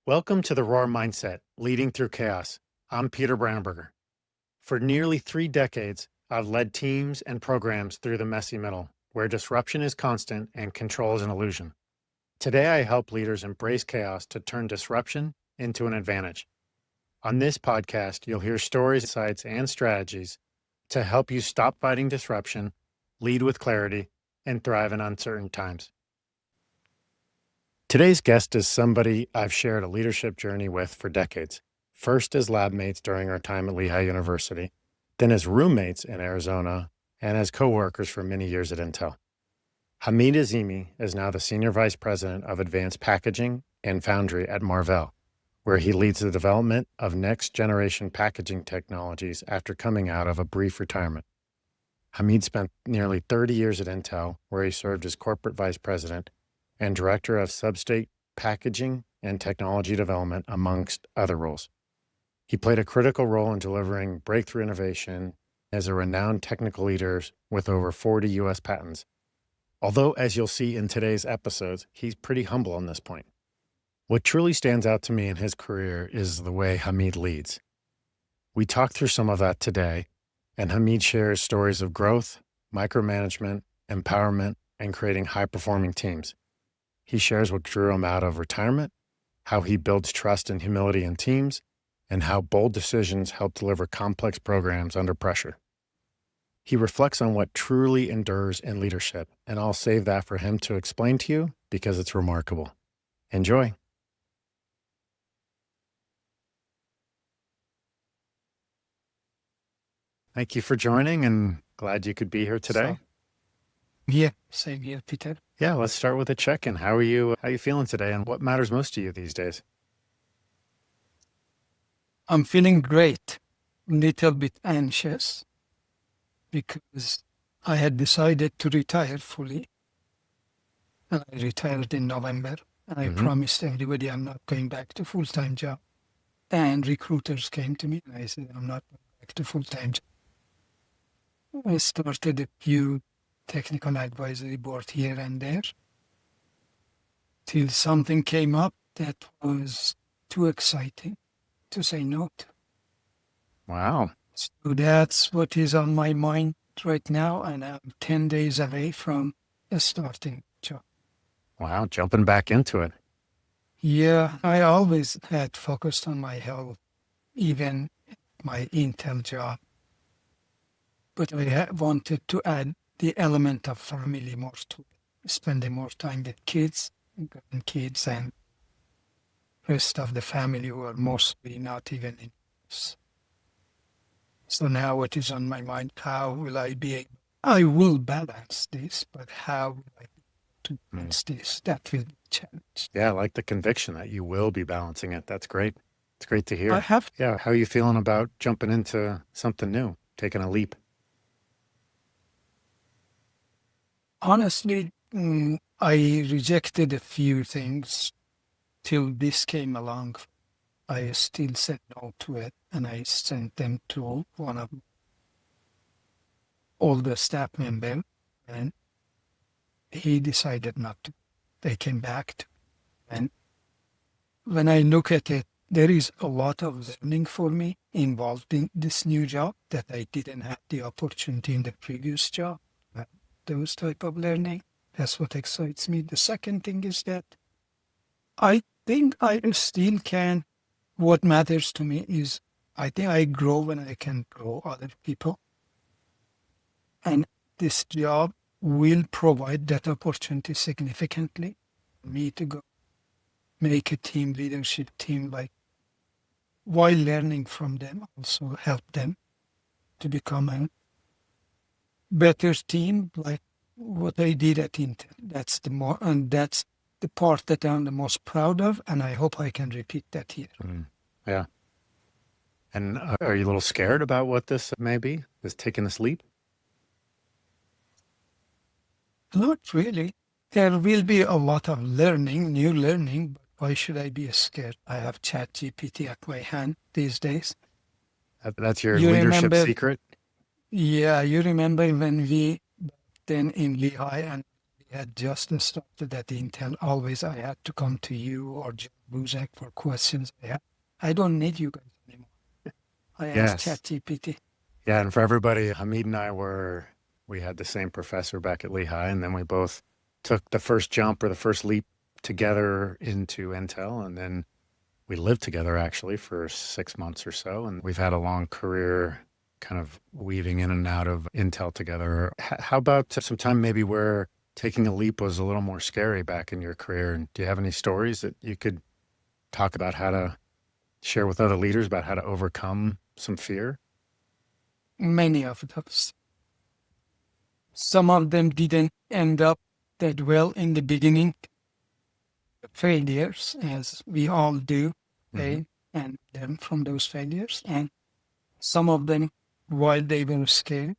Welcome to the Roar Mindset, Leading Through Chaos. I'm Peter Brandberger. For nearly 3 decades, I've led teams and programs through the messy middle, where disruption is constant and control is an illusion. Today, I help leaders embrace chaos to turn disruption into an advantage. On this podcast, you'll hear stories, insights, and strategies to help you stop fighting disruption, lead with clarity, and thrive in uncertain times. Today's guest is somebody I've shared a leadership journey with for decades. First as lab mates during our time at Lehigh University, then as roommates in Arizona, and as co-workers for many years at Intel. Hamid Azimi is now the Senior Vice President of Advanced Packaging and Foundry at Marvell, where he leads the development of next-generation packaging technologies after coming out of a brief retirement. Hamid spent nearly 30 years at Intel, where he served as Corporate Vice President and Director of Substrate Packaging and Technology Development, amongst other roles. He played a critical role in delivering breakthrough innovation as a renowned technical leader with over 40 U.S. patents. Although, as you'll see in today's episodes, he's pretty humble on this point. What truly stands out to me in his career is the way Hamid leads. We talked through some of that today, and Hamid shares stories of growth, micromanagement, empowerment, and creating high-performing teams. He shares what drew him out of retirement, how he builds trust and humility in teams, and how bold decisions help deliver complex programs under pressure. He reflects on what truly endures in leadership, and I'll save that for him to explain to you because it's remarkable. Enjoy. Thank you for joining, and glad you could be here today. Same here, Peter. Yeah, let's start with a check-in. How are you feeling today, and what matters most to you these days? I'm feeling great, a little bit anxious because I had decided to retire fully. And I retired in November, and I promised everybody I'm not going back to full-time job. And recruiters came to me and I said, I'm not going back to full-time job. I started a few technical advisory board here and there till something came up that was too exciting to say no to. Wow. So that's what is on my mind right now, and I'm 10 days away from a starting job. Wow, jumping back into it. Yeah, I always had focused on my health, even my Intel job. But I wanted to add the element of family more to it, spending more time with kids, grandkids, and rest of the family who are mostly not even in use. So now what is on my mind, how will I be able, I will balance this, but how will I be able to balance this? That will be a challenge. Yeah, I like the conviction that you will be balancing it. That's great. It's great to hear. I have, Yeah, how are you feeling about jumping into something new, taking a leap? honestly, I rejected a few things till this came along. I still said no to it, and I sent them to one of all the staff members, and he decided not to. They came back to, and when I look at it, there is a lot of learning for me involved in this new job that I didn't have the opportunity in the previous job. Those type of learning, that's what excites me. The second thing is that I think I still can. What matters to me is I think I grow when I can grow other people. And this job will provide that opportunity significantly for me to go make a team, leadership team, like while learning from them, also help them to become a better team, like what I did at Intel. That's the part that I'm the most proud of, and I hope I can repeat that here. Yeah. And are you a little scared about what this may be, is taking this leap? Not really. There will be a lot of learning, new learning, but why should I be scared? I have ChatGPT at my hand these days. That's your You leadership remember- secret? Yeah, you remember when we then in Lehigh and we had just started at Intel. Always I had to come to you or John Buzek for questions. I don't need you guys anymore. I asked Yes. ChatGPT. Yeah. And for everybody, Hamid and I we had the same professor back at Lehigh, and then we both took the first jump or the first leap together into Intel. And then we lived together actually for 6 months or so. And we've had a long career kind of weaving in and out of Intel together. How about some time maybe where taking a leap was a little more scary back in your career? And do you have any stories that you could talk about how to share with other leaders about how to overcome some fear? Many of those. Some of them didn't end up that well in the beginning. Failures, as we all do, fail and learn from those failures. And some of them, while they were scary,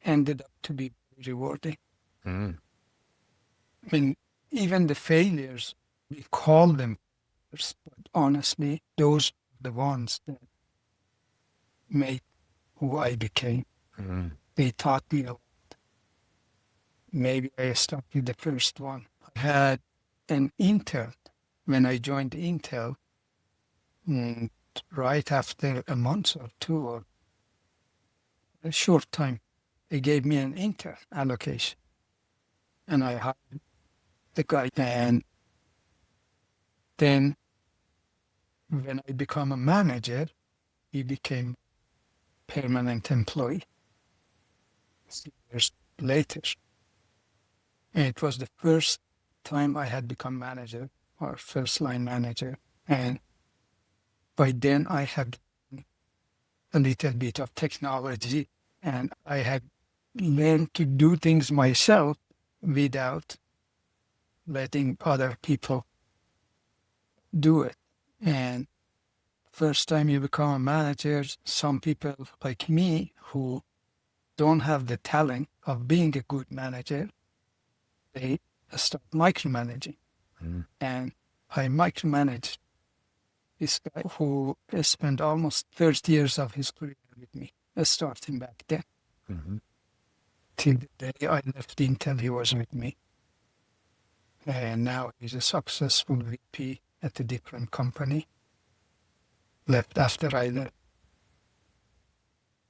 ended up to be rewarding. Mm. I mean, even the failures, we call them failures, but honestly, those are the ones that made who I became. Mm. They taught me a lot. Maybe I started the first one. I had an intern when I joined Intel, right after a month or two or a short time. They gave me an intern allocation, and I hired the guy. And then when I become a manager, he became permanent employee 6 years later. And it was the first time I had become manager or first line manager. And by then I had a little bit of technology, and I had learned to do things myself without letting other people do it. And first time you become a manager, some people like me who don't have the talent of being a good manager, they start micromanaging. And I micromanaged this guy who spent almost 30 years of his career with me, starting back then. Till the day I left Intel, he was with me. And now he's a successful VP at a different company. Left after I left.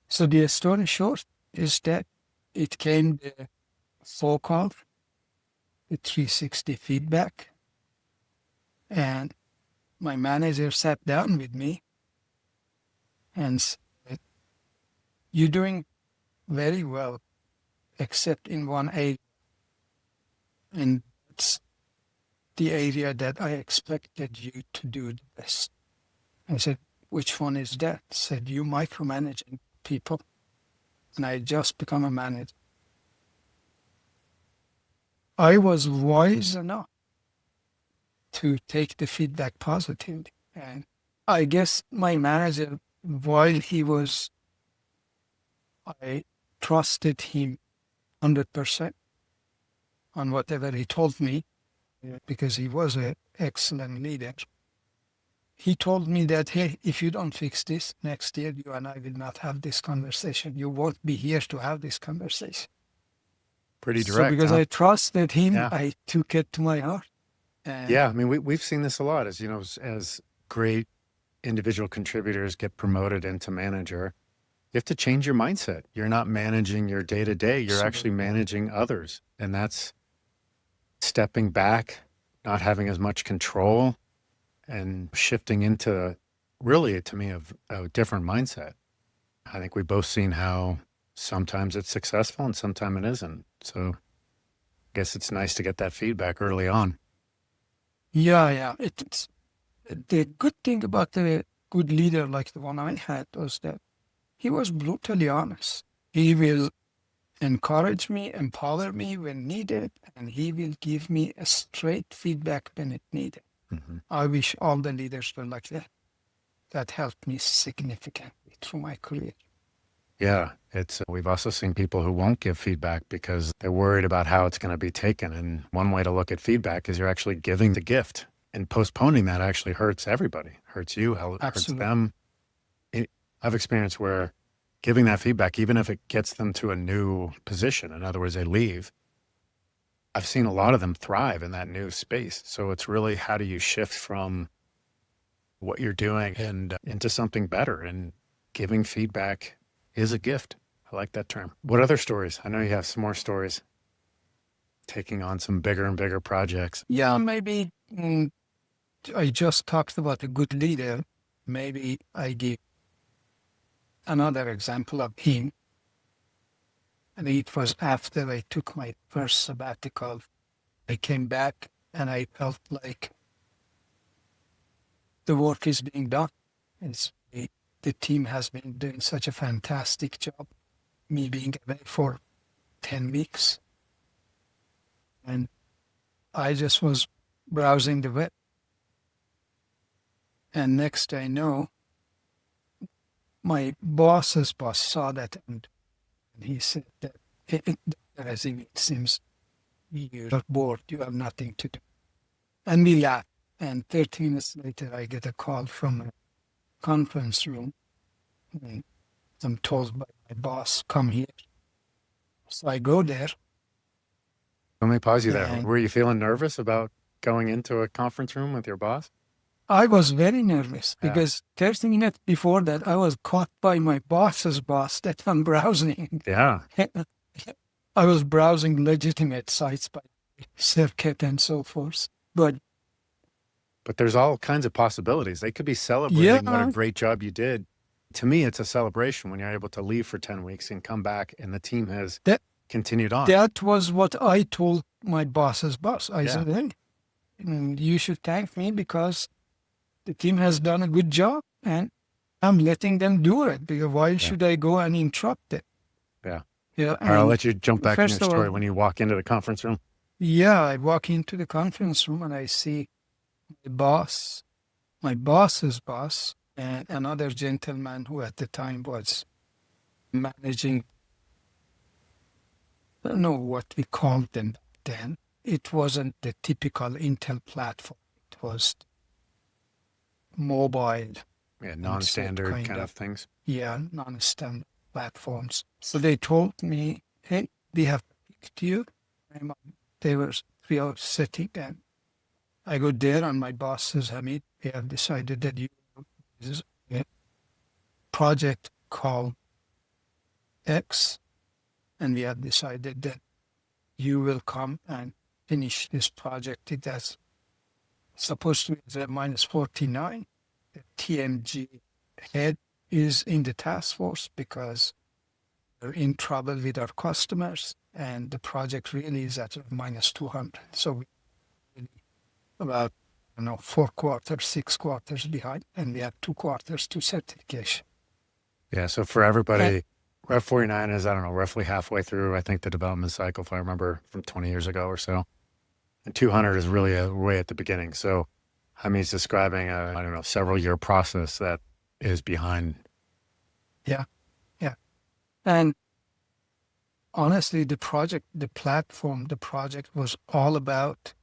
So the story short is that it came the phone call, the 360 feedback, and my manager sat down with me and said, "You're doing very well, except in one area. And it's the area that I expected you to do the best." I said, "Which one is that?" He said, "You micromanaging people." And I just become a manager. I was wise enough to take the feedback positively. And I guess my manager, while I trusted him 100% on whatever he told me, because he was an excellent leader. He told me that, "Hey, if you don't fix this, next year you and I will not have this conversation. You won't be here to have this conversation." Pretty So direct, because huh? I trusted him, Yeah. I took it to my heart. And Yeah. I mean, we've seen this a lot as, as great individual contributors get promoted into manager, you have to change your mindset. You're not managing your day to day. You're actually managing others. And that's stepping back, not having as much control, and shifting into really, to me, a different mindset. I think we've both seen how sometimes it's successful and sometimes it isn't. So I guess it's nice to get that feedback early on. yeah. It's the good thing about a good leader like the one I had was that he was brutally honest. He will encourage me, empower me when needed, and he will give me a straight feedback when it needed. I wish all the leaders were like that. That helped me significantly through my career. Yeah, we've also seen people who won't give feedback because they're worried about how it's going to be taken. And one way to look at feedback is you're actually giving the gift, and postponing that actually hurts everybody. Hurts you, hurts Absolutely. them. I've experienced where giving that feedback, even if it gets them to a new position, in other words, they leave, I've seen a lot of them thrive in that new space. So it's really, how do you shift from what you're doing and into something better? And giving feedback is a gift. I like that term. What other stories? I know you have some more stories, taking on some bigger and bigger projects. Yeah, maybe I just talked about a good leader. Maybe I give another example of him. And it was after I took my first sabbatical. I came back and I felt like the work is being done. The team has been doing such a fantastic job. Me being away for 10 weeks. And I just was browsing the web. And next I know, my boss's boss saw that and he said that, Dr. Azimi, it seems you're bored, you have nothing to do. And we laughed. And 30 minutes later, I get a call from a conference room. And I'm told by my boss, come here. So I go there. Let me pause you there. And Were you feeling nervous about going into a conference room with your boss? I was very nervous Yeah. because 30 minutes before that, I was caught by my boss's boss that I'm browsing. Yeah. I was browsing legitimate sites by Circuit and so forth. But there's all kinds of possibilities. They could be celebrating what a yeah, great job you did. To me, it's a celebration when you're able to leave for 10 weeks and come back and the team has that continued on. that was what I told my boss's boss. I Yeah. said, hey, you should thank me because the team has done a good job and I'm letting them do it. Because why should I go and interrupt it? Yeah. Yeah. All right, I'll let you jump back in your first of story all- when you walk into the conference room. Yeah, I walk into the conference room and I see my boss, my boss's boss, and another gentleman who at the time was managing, I don't know what we called them then. It wasn't the typical Intel platform. It was mobile, Yeah, non-standard kind kind of. of things. yeah, non-standard platforms. So they told me, hey, we have picked you. They were 3 hours sitting and I go there and my boss says, Hamid, we have decided that you this is a project called X and we have decided that you will come and finish this project. It has supposed to be the minus 49. The TMG head is in the task force because we're in trouble with our customers and the project really is at minus 200. So we really about 4 quarters, 6 quarters behind, and we have 2 quarters to certification. Yeah, so for everybody, Rev 49 is, I don't know, roughly halfway through, I think, the development cycle, if I remember, from 20 years ago or so. And 200 is really way at the beginning. So Hamid's describing a, I don't know, several-year process that is behind. Yeah. And honestly, the project, the platform, the project was all about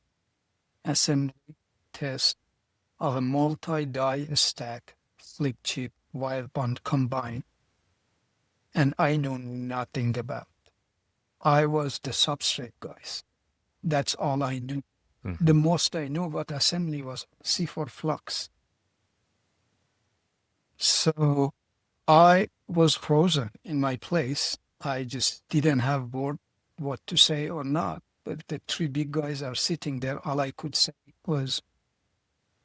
assembly test of a multi-die stack flip chip wire bond combined. And I know nothing about. I was the substrate guys. That's all I knew. Mhm. The most I knew about assembly was C4 flux. So I was frozen in my place. I just didn't have word what to say or not. But the 3 big guys are sitting there. All I could say was,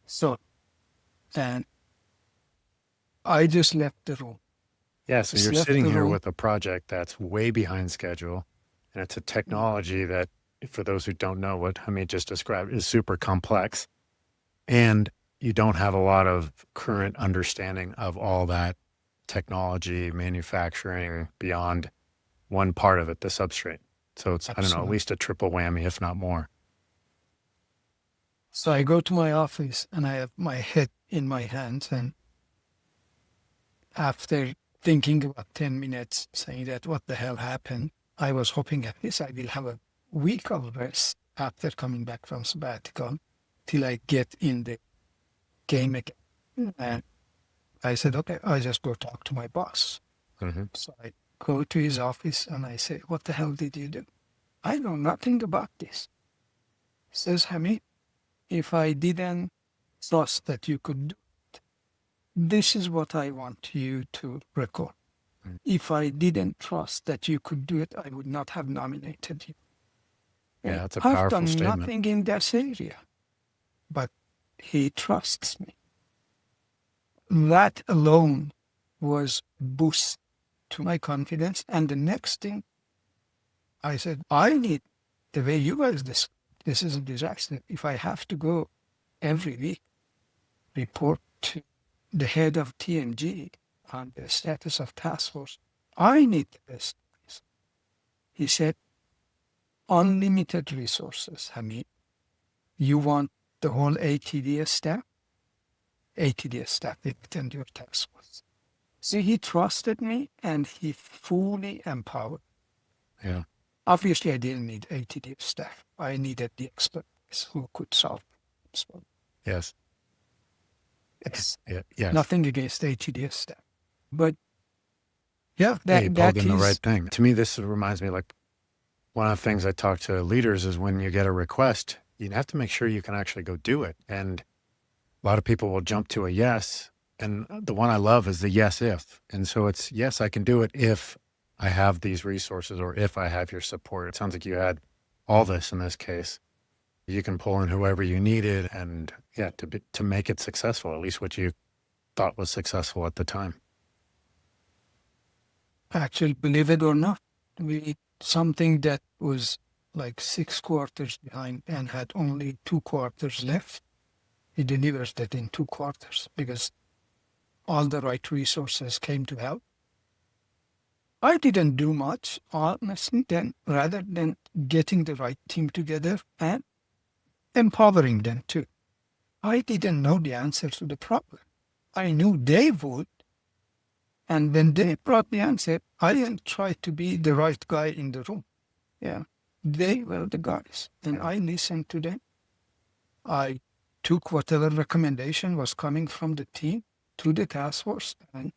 so. And I just left the room. Yeah, so Just you're left sitting the here room. with a project that's way behind schedule, and it's a technology that, for those who don't know what Hamid just described, is super complex, and you don't have a lot of current understanding of all that technology, manufacturing beyond one part of it, the substrate. So it's, I don't know, at Absolutely. least a triple whammy, if not more. So I go to my office and I have my head in my hands. And after thinking about 10 minutes, saying that what the hell happened, I was hoping at least I will have a week of rest after coming back from sabbatical till I get in the game again. And I said, okay, I just go talk to my boss. Mm-hmm. So I go to his office and I say, what the hell did you do? I know nothing about this. Says, Hamid, if I didn't trust that you could do it, this is what I want you to record. If I didn't trust that you could do it, I would not have nominated you. Yeah, that's a I've powerful done statement. nothing in this area, but he trusts me. That alone was boost to my confidence. And the next thing I said, I need the way you guys this is a disaster. If I have to go every week, report to the head of TMG on the status of task force, I need the best. He said, unlimited resources, Hamid. You want the whole ATDS staff? ATDS staff, attend your task force. See, he trusted me and he fully empowered. Yeah. Obviously, I didn't need ATDS staff. I needed the experts who could solve problems. Yes. Yes. Yeah. Yes. Nothing against ATDS staff. But yeah, You that pulled in the is right thing. To me, this reminds me, like, one of the things I talk to leaders is when you get a request, you have to make sure you can actually go do it. And a lot of people will jump to a yes. And the one I love is the yes if. And so it's, yes, I can do it if I have these resources or if I have your support. It sounds like you had all this in this case. You can pull in whoever you needed and to make it successful, at least what you thought was successful at the time. actually, believe it or not, something that was like 6 quarters behind and had only 2 quarters left. He delivers that in 2 quarters because all the right resources came to help. I didn't do much, honestly, then rather than getting the right team together and empowering them too. I didn't know the answer to the problem. I knew they would. And when they brought the answer, I didn't try to be the right guy in the room. Yeah. They were the guys. And I listened to them. I took whatever recommendation was coming from the team to the task force. And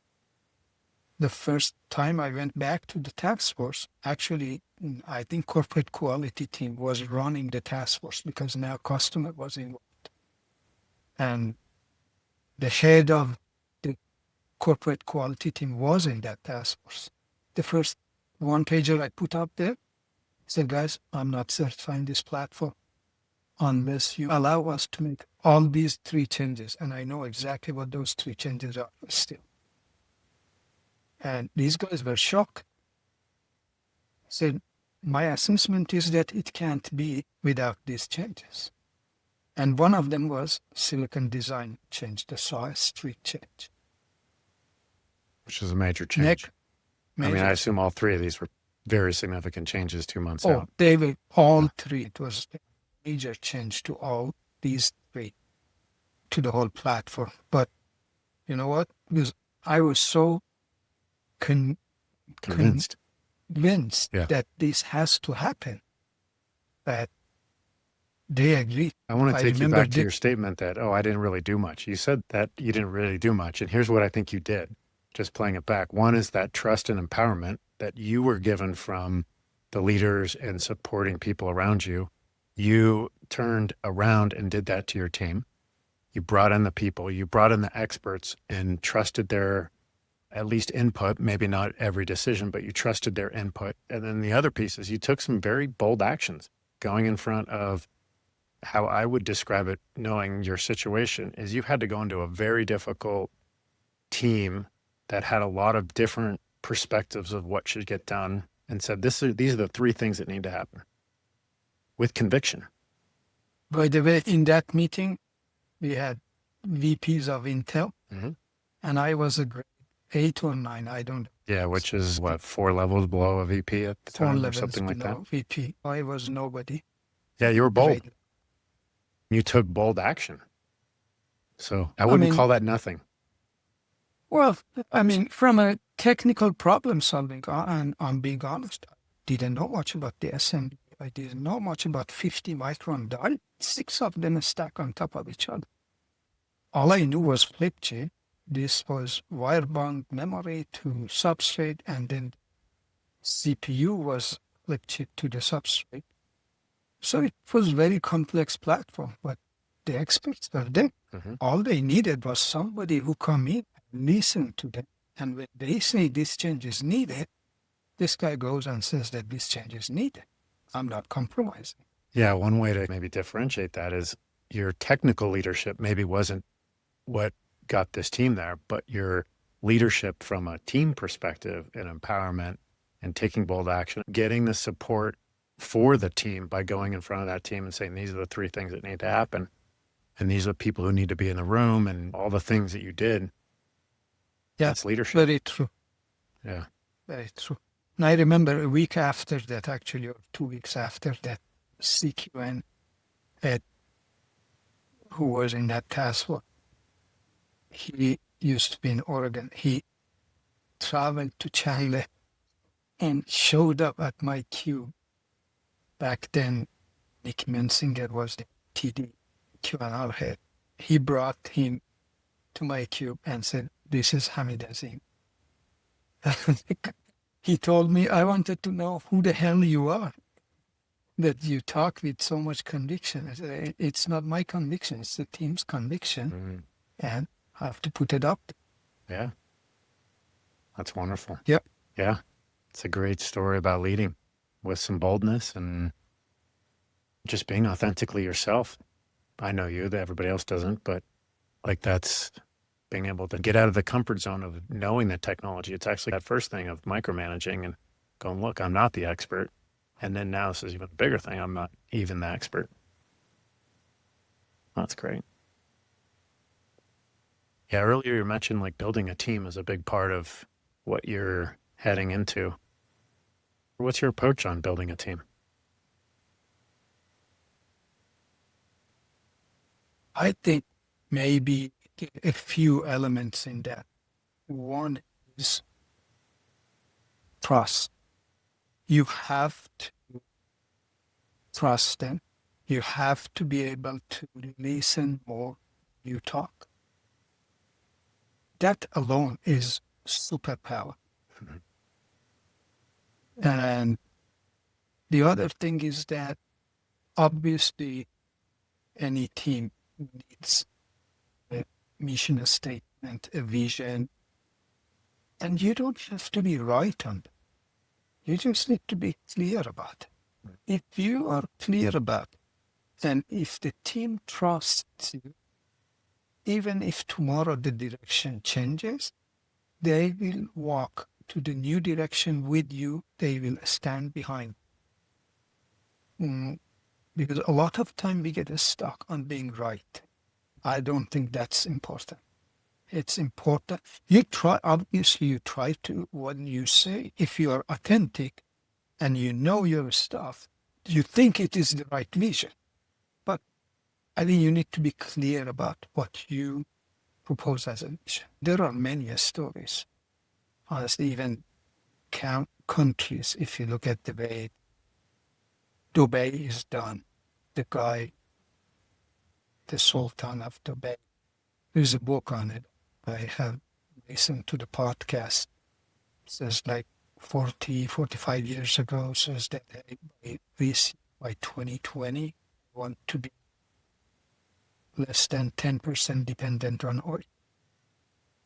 the first time I went back to the task force, actually, I think corporate quality team was running the task force because now customer was involved. And the head of the corporate quality team was in that task force. The first one pager I put up there said, guys, I'm not certifying this platform unless you allow us to make all these 3 changes. And I know exactly what those 3 changes are still. And these guys were shocked. Said, my assessment is that it can't be without these changes. And one of them was silicon design change, the SOS tree change. Which is a major change. I mean, I assume all 3 of these were very significant changes 2 months out. They were all 3. It was a major change to all these 3, to the whole platform. But you know what? Because I was so convinced that this has to happen that they agreed. I want to take you back to your statement that, I didn't really do much. You said that you didn't really do much. And here's what I think you did, just playing it back. One is that trust and empowerment that you were given from the leaders and supporting people around you. You turned around and did that to your team. You brought in the people, you brought in the experts and trusted their at least input, maybe not every decision, but you trusted their input. And then the other piece is you took some very bold actions going in front of how I would describe it, knowing your situation, is you had to go into a very difficult team that had a lot of different perspectives of what should get done and said, these are the 3 things that need to happen with conviction. By the way, in that meeting, we had VPs of Intel, and I was a grade 8 or 9, I don't know. Yeah, which is what, 4 levels below a VP at the time or something like that? VP. I was nobody. Yeah, you were bold. You took bold action. So I wouldn't call that nothing. Well, I mean, from a technical problem solving, and I'm being honest, I didn't know much about the assembly. I didn't know much about 50 micron die. 6 of them stack on top of each other. All I knew was flip chip. This was wire bond memory to substrate, and then CPU was flip chip to the substrate. So it was very complex platform, but the experts were there. Hmm. All they needed was somebody who come in and listen to them. And when they say this change is needed, this guy goes and says that this change is needed. I'm not compromising. Yeah, one way to maybe differentiate that is your technical leadership maybe wasn't what got this team there, but your leadership from a team perspective and empowerment and taking bold action, getting the support for the team by going in front of that team and saying, these are the three things that need to happen. And these are the people who need to be in the room and all the things that you did. Yeah, That's leadership. very true. Yeah. Very true. And I remember a week after that, actually, or 2 weeks after that, CQN Ed, who was in that task force, he used to be in Oregon. He traveled to Chile and showed up at my cube. Back then, Nick Mensinger was the TD Q&R head. He brought him to my cube and said, this is Hamid Azimi. He told me, I wanted to know who the hell you are, that you talk with so much conviction. I said, it's not my conviction, it's the team's conviction, and I have to put it up. Yeah. That's wonderful. Yep. Yeah. It's a great story about leading with some boldness and just being authentically yourself. I know you, that everybody else doesn't, but like that's being able to get out of the comfort zone of knowing the technology. It's actually that first thing of micromanaging and going, look, I'm not the expert. And then now this is even a bigger thing. I'm not even the expert. That's great. Yeah, earlier you mentioned like building a team is a big part of what you're heading into. What's your approach on building a team? I think maybe a few elements in that. One is trust. You have to trust them. You have to be able to listen more you talk. That alone is superpower. Mhm. And the other thing is that obviously any team needs a mission statement, a vision, and you don't have to be right on it. You just need to be clear about it. If you are clear about it, and if the team trusts you, even if tomorrow the direction changes, they will walk to the new direction with you. They will stand behind. Because a lot of time we get stuck on being right. I don't think that's important. It's important. Obviously you try to, when you say, if you are authentic and you know your stuff, you think it is the right vision. But I think you need to be clear about what you propose as a vision. There are many stories. Honestly, even countries, if you look at the way Dubai is done, the guy, the Sultan of Dubai, there's a book on it. I have listened to the podcast. It says like 40, 45 years ago, says that by 2020, want to be less than 10% dependent on oil.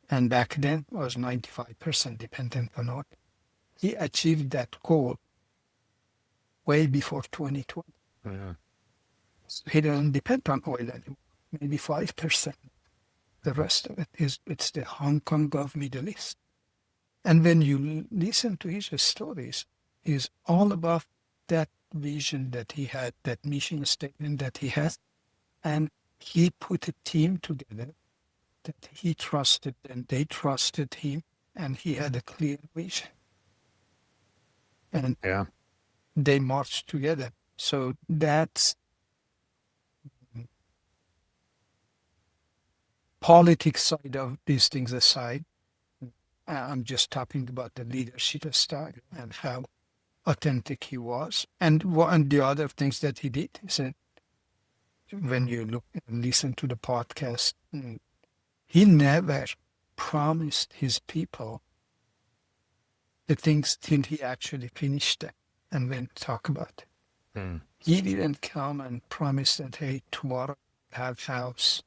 And back then was 95% dependent on oil. He achieved that goal way before 2020. Yeah. So he doesn't depend on oil anymore, maybe 5%. The rest of it it's the Hong Kong of Middle East. And when you listen to his stories, is all about that vision that he had, that mission statement that he has, and he put a team together that he trusted and they trusted him, and he had a clear vision. And Yeah. they marched together. So that's politics side of these things aside. I'm just talking about the leadership style and how authentic he was. And the other things that he did is that when you look and listen to the podcast, he never promised his people the things till he actually finished them and then talk about it. Mm. He didn't come and promise that, hey, tomorrow have house.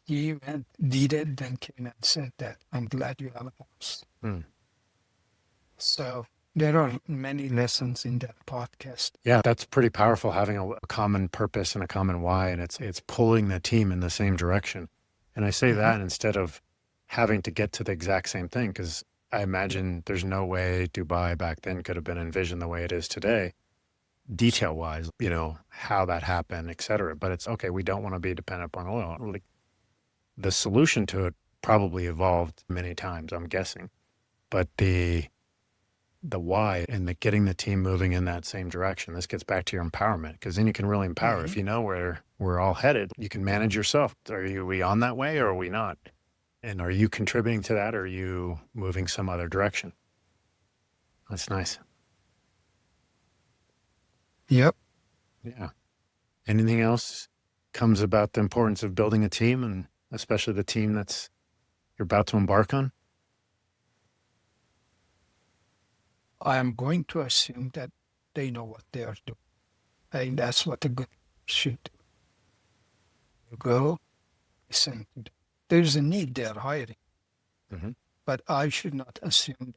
He went, did it, then came and said that, I'm glad you have a house. Mm. So there are many lessons in that podcast. Yeah, that's pretty powerful, having a common purpose and a common why, and it's pulling the team in the same direction. And I say Mhm. that instead of having to get to the exact same thing, because I imagine there's no way Dubai back then could have been envisioned the way it is today, detail wise, how that happened, et cetera. But it's okay, we don't want to be dependent upon oil. Like, the solution to it probably evolved many times, I'm guessing. But the why and the getting the team moving in that same direction. This gets back to your empowerment, because then you can really empower. If you know where we're all headed, you can manage yourself. Are we on that way or are we not? And are you contributing to that, or are you moving some other direction? That's nice. Yep. Yeah. Anything else comes about the importance of building a team, and especially the team that's you're about to embark on? I am going to assume that they know what they are doing. I think that's what a good should do. You go, listen to them. There's a need they are hiring, Mm-hmm. but I should not assume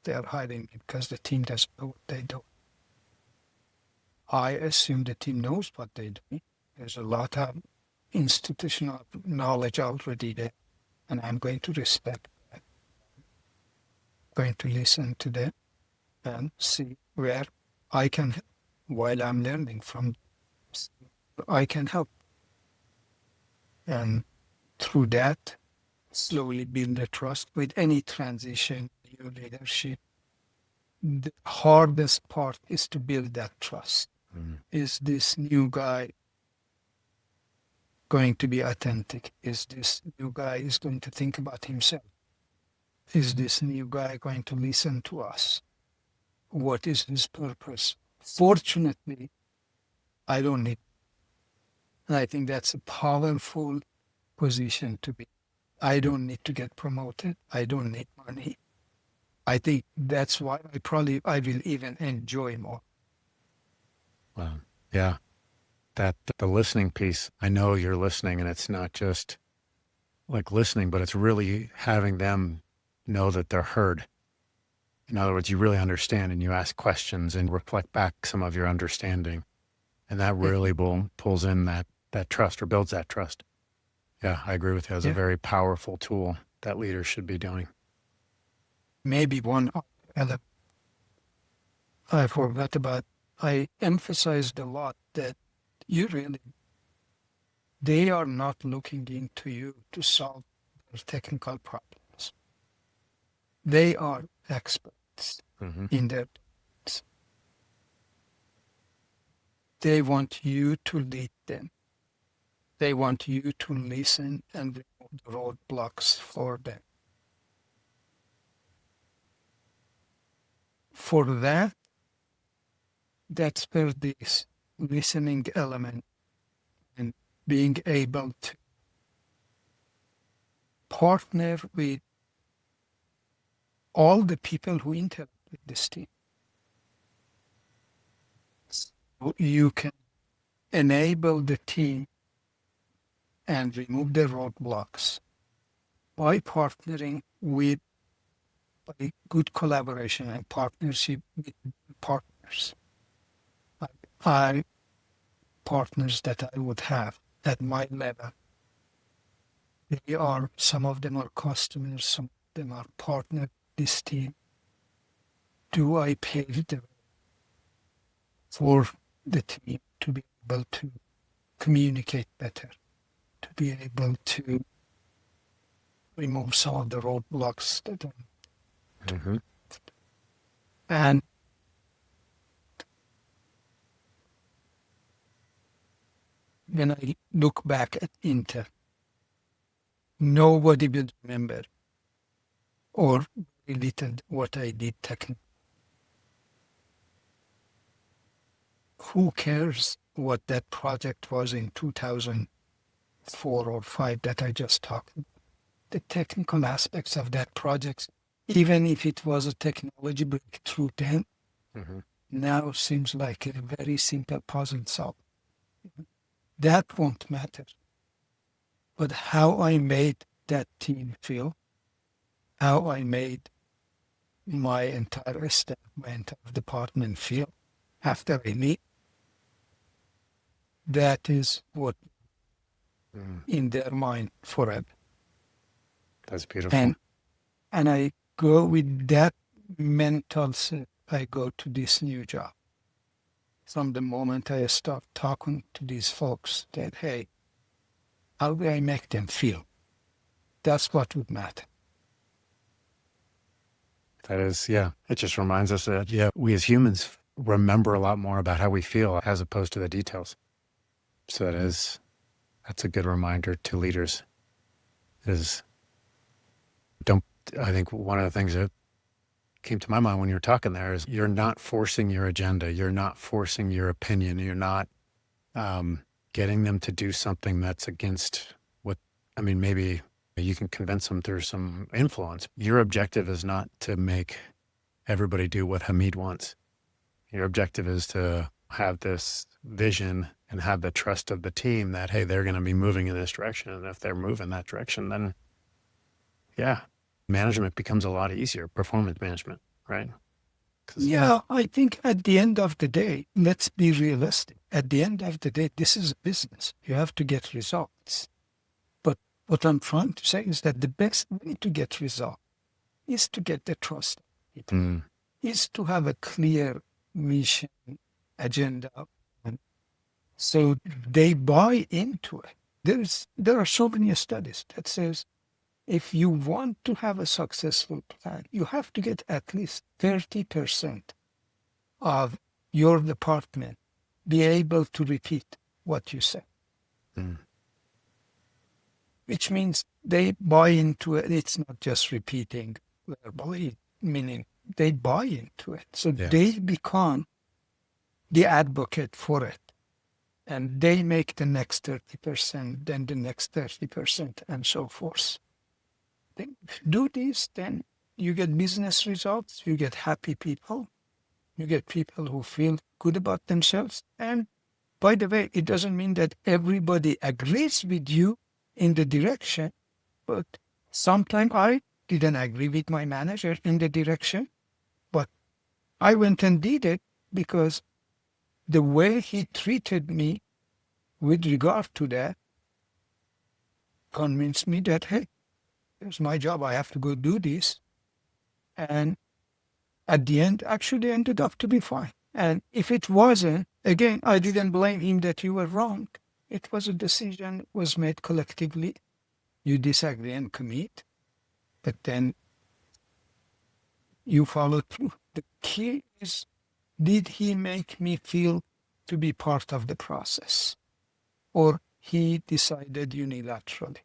they are hiring because the team doesn't know what they do. I assume the team knows what they do. There's a lot of institutional knowledge already there, and I'm going to respect that. Going to listen to them and see where I can, while I'm learning from them, I can help. And through that, slowly build the trust with any transition, new leadership. The hardest part is to build that trust. Mm-hmm. Is this new guy going to be authentic? Is this new guy is going to think about himself? Is this new guy going to listen to us? What is his purpose? Fortunately, I don't need. And I think that's a powerful position to be. I don't need to get promoted. I don't need money. I think that's why I will even enjoy more. Wow. Yeah. That the listening piece, I know you're listening, and it's not just like listening, but it's really having them know that they're heard. In other words, you really understand, and you ask questions and reflect back some of your understanding. And that really pulls in that trust, or builds that trust. Yeah, I agree with you. It's a Yeah. very powerful tool that leaders should be doing. Maybe one element I forgot about. I emphasized a lot that they are not looking into you to solve their technical problems. They are experts Mm-hmm. in their things. They want you to lead them. They want you to listen and remove the roadblocks for them. For that, that's where this listening element and being able to partner with all the people who interact with this team. So you can enable the team and remove the roadblocks by partnering with by good collaboration and partnership with partners. I partners that I would have at my level. Some of them are customers, some of them are partners this team. Do I pave the way for the team to be able to communicate better, to be able to remove some of the roadblocks that Mm-hmm. and when I look back at Intel, nobody will remember or very little what I did technically. Who cares what that project was in 2004 or 5 that I just talked about? The technical aspects of that project, even if it was a technology breakthrough then, Mm-hmm. now seems like a very simple puzzle solve. That won't matter. But how I made that team feel, how I made my entire staff, my entire department feel after I leave, that is what in their mind forever. That's beautiful. And I go with that mental set. I go to this new job. From the moment I start talking to these folks that, hey, how do I make them feel? That's what would matter. That is, yeah. It just reminds us that, yeah, we as humans remember a lot more about how we feel as opposed to the details. So that's a good reminder to leaders is I think one of the things that came to my mind when you were talking there is you're not forcing your agenda. You're not forcing your opinion. You're not getting them to do something that's against maybe you can convince them through some influence. Your objective is not to make everybody do what Hamid wants. Your objective is to have this vision and have the trust of the team that, hey, they're going to be moving in this direction. And if they're moving that direction, then yeah, management becomes a lot easier, performance management, right? Yeah, I think at the end of the day, let's be realistic. At the end of the day, this is a business. You have to get results. But what I'm trying to say is that the best way to get results is to get the trust. Is to have a clear mission, agenda, and so they buy into it. There are so many studies that says if you want to have a successful plan, you have to get at least 30% of your department be able to repeat what you say. Which means they buy into it. It's not just repeating verbally, meaning they buy into it. So they become the advocate for it. And they make the next 30%, then the next 30%, and so forth. They do this, then you get business results, you get happy people, you get people who feel good about themselves. And by the way, it doesn't mean that everybody agrees with you in the direction, but sometimes I didn't agree with my manager in the direction, but I went and did it because the way he treated me with regard to that convinced me that, hey, it's my job. I have to go do this. And at the end, actually ended up to be fine. And if it wasn't, again, I didn't blame him that you were wrong. It was a decision was made collectively. You disagree and commit, but then you follow through. The key is, did he make me feel to be part of the process? Or he decided unilaterally?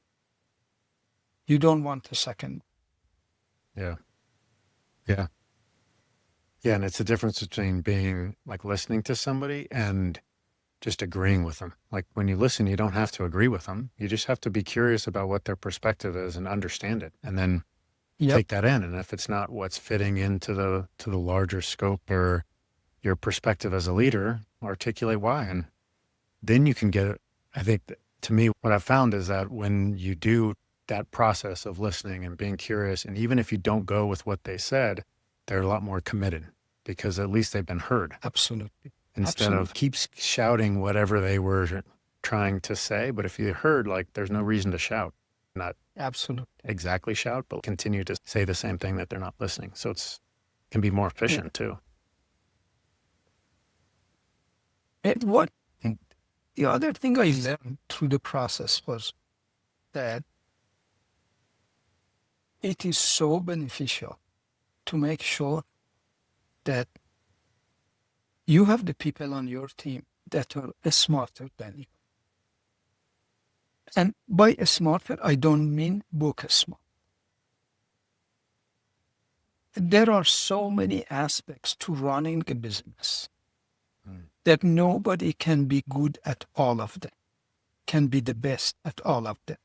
You don't want a second. Yeah. Yeah. Yeah. And it's the difference between being like listening to somebody and just agreeing with them. Like when you listen, you don't have to agree with them. You just have to be curious about what their perspective is and understand it. And then take that in. And if it's not what's fitting into the larger scope or your perspective as a leader, articulate why. And then you can get it. I think that, to me, what I've found is that when you do that process of listening and being curious, and even if you don't go with what they said, they're a lot more committed because at least they've been heard. Absolutely. Instead of keeps shouting whatever they were trying to say. But if you heard, like, there's no reason to shout. Not absolutely exactly shout, but continue to say the same thing that they're not listening. So can be more efficient too. And the other thing I learned through the process was that it is so beneficial to make sure that you have the people on your team that are smarter than you. And by smarter, I don't mean book smart. There are so many aspects to running a business that nobody can be good at all of them, can be the best at all of them.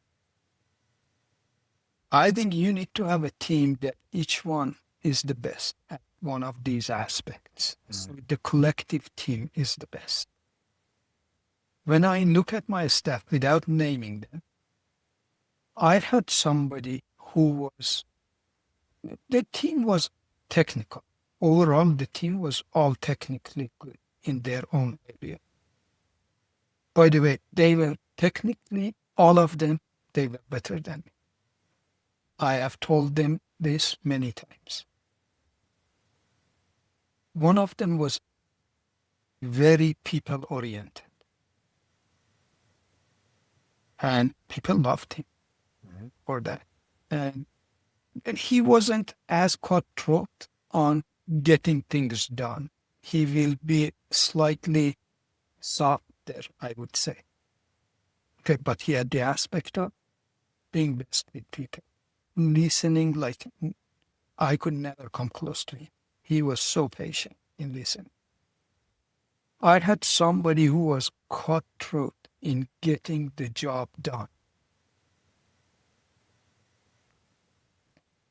I think you need to have a team that each one is the best at one of these aspects. So the collective team is the best. When I look at my staff without naming them, I had somebody who the team was technical. Overall, the team was all technically good in their own area. By the way, they were technically, all of them, they were better than me. I have told them this many times. One of them was very people-oriented. And people loved him for that. And he wasn't as cutthroat on getting things done. He will be slightly softer, I would say. Okay, but he had the aspect of being best with people. Listening like I could never come close to him. He was so patient in listening. I had somebody who was cutthroat in getting the job done.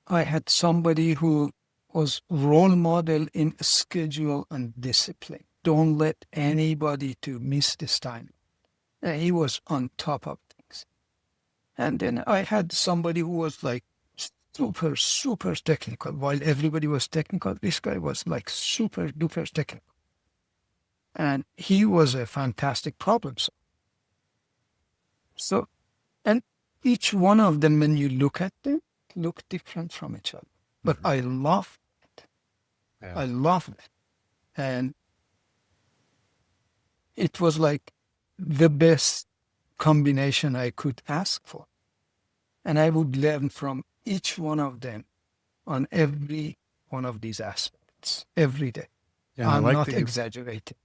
I had somebody who was role model in schedule and discipline. Don't let anybody to miss this time. And he was on top of things. And then I had somebody who was like super, super technical. While everybody was technical, this guy was like super duper technical. And he was a fantastic problem solver. So, and each one of them, when you look at them, look different from each other. But I love it. Yeah. I love it. And it was like the best combination I could ask for. And I would learn from each one of them on every one of these aspects every day. Yeah, I I'm like not that you- exaggerating.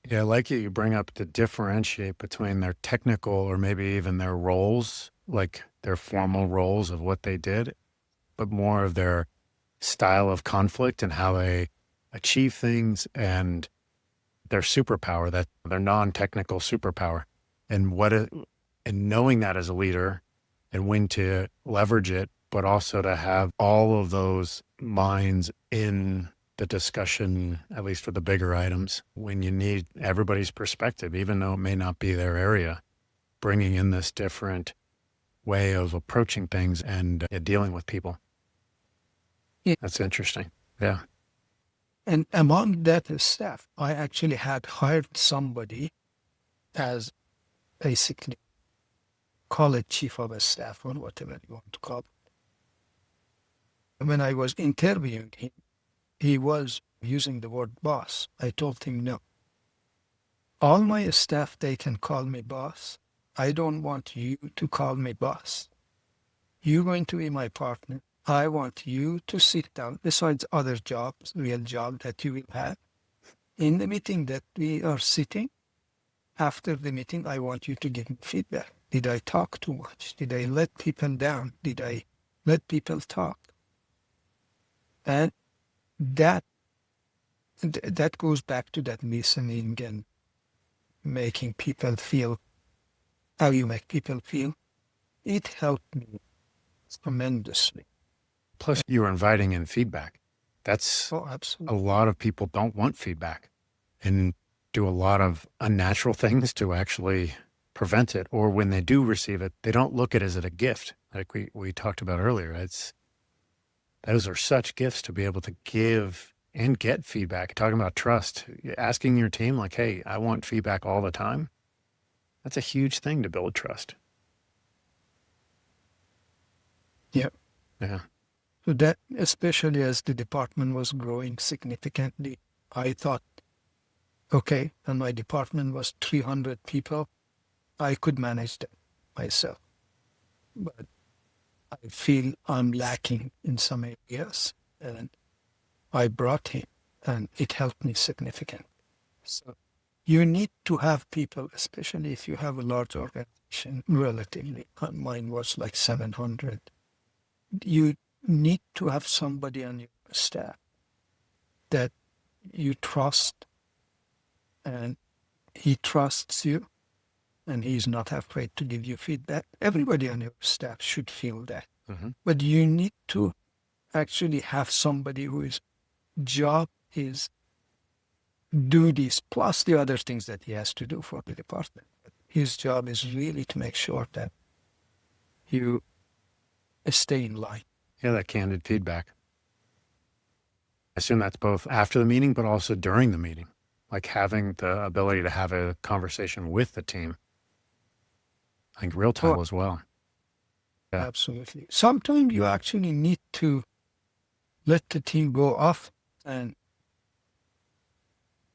Yeah, I like you bring up to differentiate between their technical or maybe even their roles, like their formal roles of what they did, but more of their style of conflict and how they achieve things and their superpower, that their non-technical superpower, and and knowing that as a leader and when to leverage it, but also to have all of those minds in the discussion, at least for the bigger items, when you need everybody's perspective, even though it may not be their area, bringing in this different way of approaching things and dealing with people. Yeah. That's interesting. Yeah. And among that staff, I actually had hired somebody as basically call it chief of a staff or whatever you want to call it. When I was interviewing him, he was using the word boss. I told him, no. All my staff, they can call me boss. I don't want you to call me boss. You're going to be my partner. I want you to sit down, besides other jobs, real job that you will have. In the meeting that we are sitting, after the meeting, I want you to give me feedback. Did I talk too much? Did I let people down? Did I let people talk? And that goes back to that listening and making people feel how you make people feel. It helped me tremendously. Plus, you were inviting in feedback. That's Oh, a absolutely. lot of people don't want feedback and do a lot of unnatural things to actually prevent it. Or when they do receive it, they don't look at it as a gift, like we talked about earlier. Those are such gifts to be able to give and get feedback. Talking about trust, asking your team like, hey, I want feedback all the time. That's a huge thing to build trust. Yeah. Yeah. So that, especially as the department was growing significantly, I thought, okay, and my department was 300 people, I could manage that myself. But I feel I'm lacking in some areas, and I brought him, and it helped me significantly. So you need to have people, especially if you have a large organization, relatively. Mine was like 700. You need to have somebody on your staff that you trust, and he trusts you, and he's not afraid to give you feedback. Everybody on your staff should feel that. Mm-hmm. But you need to actually have somebody who is job is do this plus the other things that he has to do for the department. His job is really to make sure that you stay in line. Yeah, that candid feedback. I assume that's both after the meeting, but also during the meeting, like having the ability to have a conversation with the team. I think real time Oh, as well. Yeah. absolutely. Sometimes you actually need to let the team go off and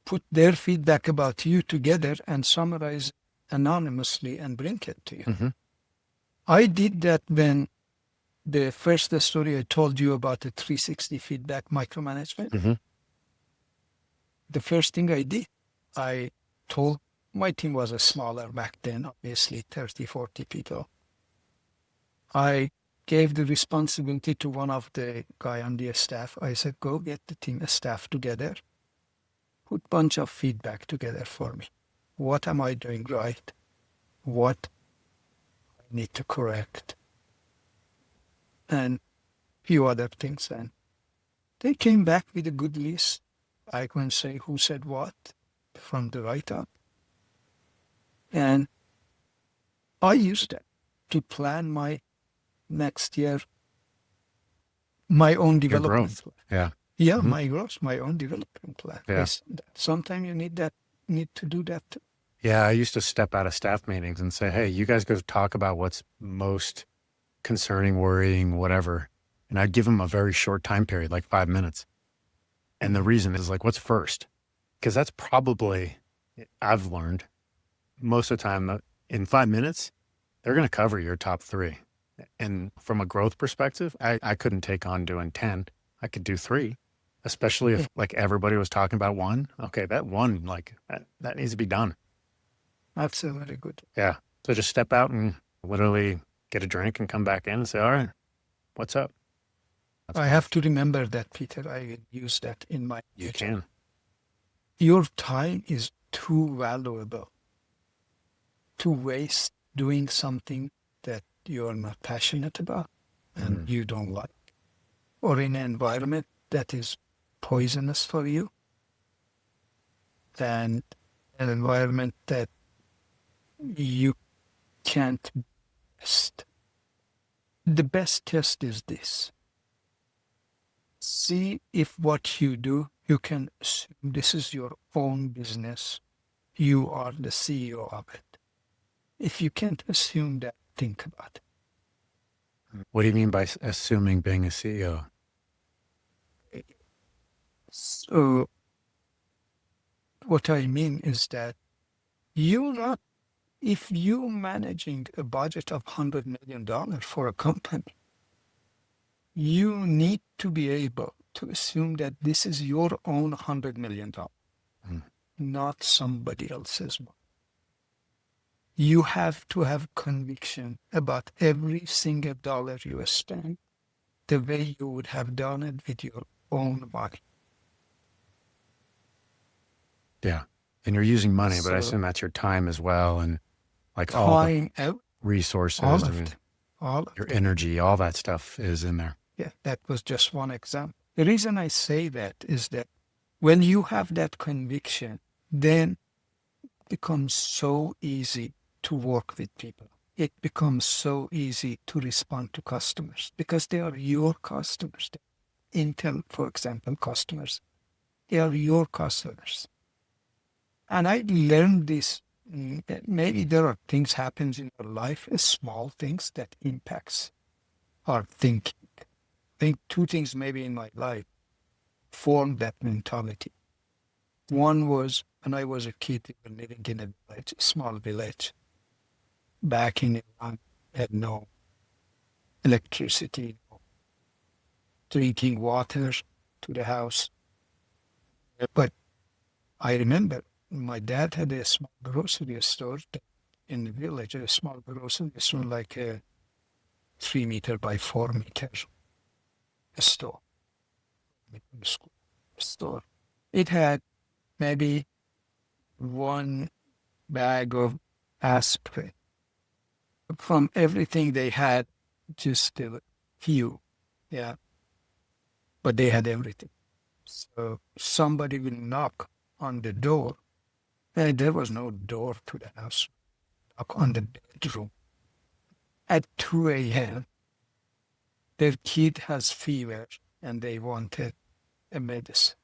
put their feedback about you together and summarize anonymously and bring it to you. Mm-hmm. I did that when the first story I told you about the 360 feedback micromanagement. Mm-hmm. The first thing I did, I told my team was a smaller back then, obviously 30, 40 people. I gave the responsibility to one of the guy on the staff. I said, go get the team staff together, put bunch of feedback together for me. What am I doing right? What I need to correct? And few other things. And they came back with a good list. I can say who said what from the write-up. And I used that to plan my next year, my own Your development growth. plan. Yeah. Yeah, Mhm. my growth, my own development plan. Yeah. Sometimes you need to do that too. Yeah. I used to step out of staff meetings and say, hey, you guys go talk about what's most concerning, worrying, whatever. And I'd give them a very short time period, like 5 minutes. And the reason is like, what's first? Because that's probably, I've learned most of the time in 5 minutes, they're going to cover your top 3. And from a growth perspective, I couldn't take on doing 10. I could do 3, especially if like everybody was talking about 1. Okay, that 1, like that needs to be done. That's a very good. Yeah. So just step out and literally get a drink and come back in and say, all right, what's up? I have to remember that, Peter. I use that in my You future. can. Your time is too valuable to waste doing something that you're not passionate about and you don't like, or in an environment that is poisonous for you, and an environment that you can't test. The best test is this. See if what you do, you can assume this is your own business. You are the CEO of it. If you can't assume that, think about it. What do you mean by assuming being a CEO? So what I mean is that if you're managing a budget of $100 million for a company, you need to be able to assume that this is your own $100 million, not somebody else's one. You have to have conviction about every single dollar you spend the way you would have done it with your own money. Yeah. And you're using money, but I So assume that's your time as well. And like all the resources all of and them, all of your them. energy, all that stuff is in there. Yeah, that was just one example. The reason I say that is that when you have that conviction, then it becomes so easy to work with people. It becomes so easy to respond to customers because they are your customers. Intel, for example, customers. They are your customers. And I learned this. Maybe there are things happens in your life, small things that impacts our thinking. I think 2 things maybe in my life formed that mentality. One was when I was a kid, we were living in a village, a small village. Back in Iran, had no electricity, no drinking water to the house. But I remember my dad had a small grocery store in the village, a small grocery store like a 3 meter by 4 meter store. It had maybe 1 bag of aspirin. From everything they had, just a few, yeah. But they had everything. So somebody will knock on the door, and there was no door to the house. Knock on the bedroom at 2 a.m. Their kid has fever, and they wanted a medicine.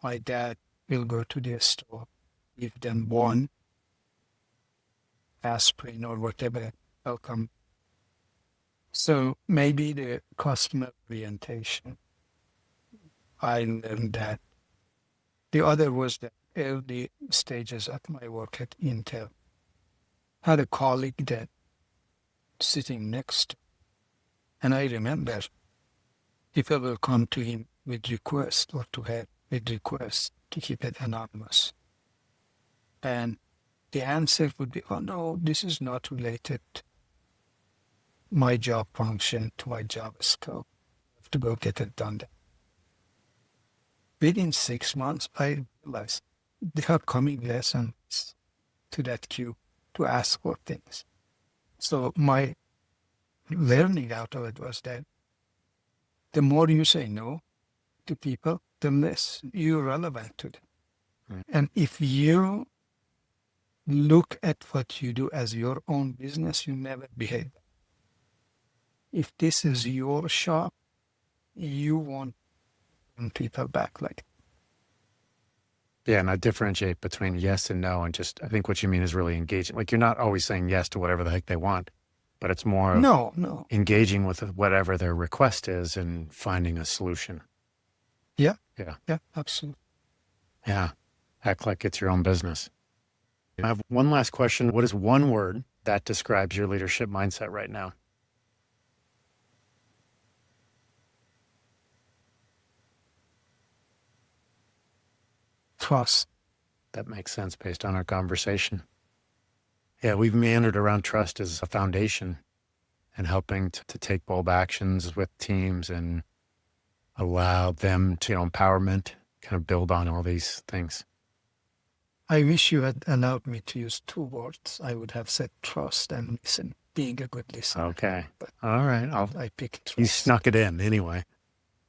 My dad will go to the store, give them one aspirin or whatever, welcome. So maybe the customer orientation, I learned that. The other was the early stages at my work at Intel. Had a colleague that sitting next, and I remember people will come to him with request or to her with request to keep it anonymous. And the answer would be, oh no, this is not related to my job function, to my job scope. I have to go get it done. Within 6 months, I realized they are coming less and less to that queue to ask for things. So my learning out of it was that the more you say no to people, the less you're relevant to them. Right. And if you look at what you do as your own business, you never behave. If this is your shop, you won't bring people back like. Yeah, and I differentiate between yes and no, and just I think what you mean is really engaging. Like you're not always saying yes to whatever the heck they want, but it's more of No. engaging with whatever their request is and finding a solution. Yeah, Yeah, absolutely. yeah. Act like it's your own business. I have one last question. What is one word that describes your leadership mindset right now? Trust. That makes sense based on our conversation. Yeah, we've meandered around trust as a foundation and helping to take bold actions with teams and allow them to empowerment, kind of build on all these things. I wish you had allowed me to use 2 words. I would have said trust and listen, being a good listener. Okay. But All right. I picked trust. You snuck it in anyway.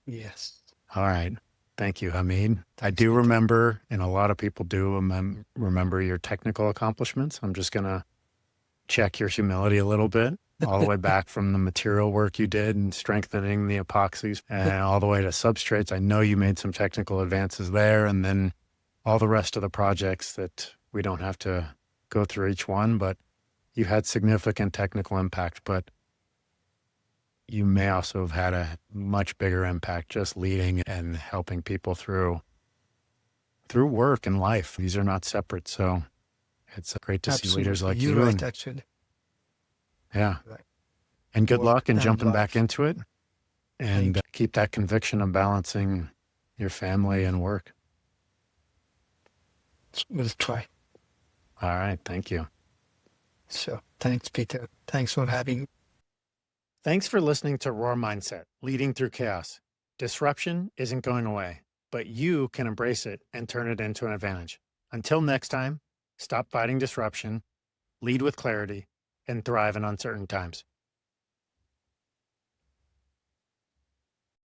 Yes. All right. Thank you, Hamid. I Thanks, do Peter. remember, and a lot of people do remember your technical accomplishments. I'm just going to check your humility a little bit, all the way back from the material work you did and strengthening the epoxies and all the way to substrates. I know you made some technical advances there, and then all the rest of the projects that we don't have to go through each one, but you had significant technical impact, but you may also have had a much bigger impact just leading and helping people through work and life. These are not separate. So it's great to see leaders like You're you. right, And actually. yeah. Right. And good Work luck in and jumping back life. into it and keep that conviction of balancing your family and work. We'll try. All right. Thank you. So thanks, Peter. Thanks for having me. Thanks for listening to Roar Mindset, Leading Through Chaos. Disruption isn't going away, but you can embrace it and turn it into an advantage. Until next time, stop fighting disruption, lead with clarity, and thrive in uncertain times.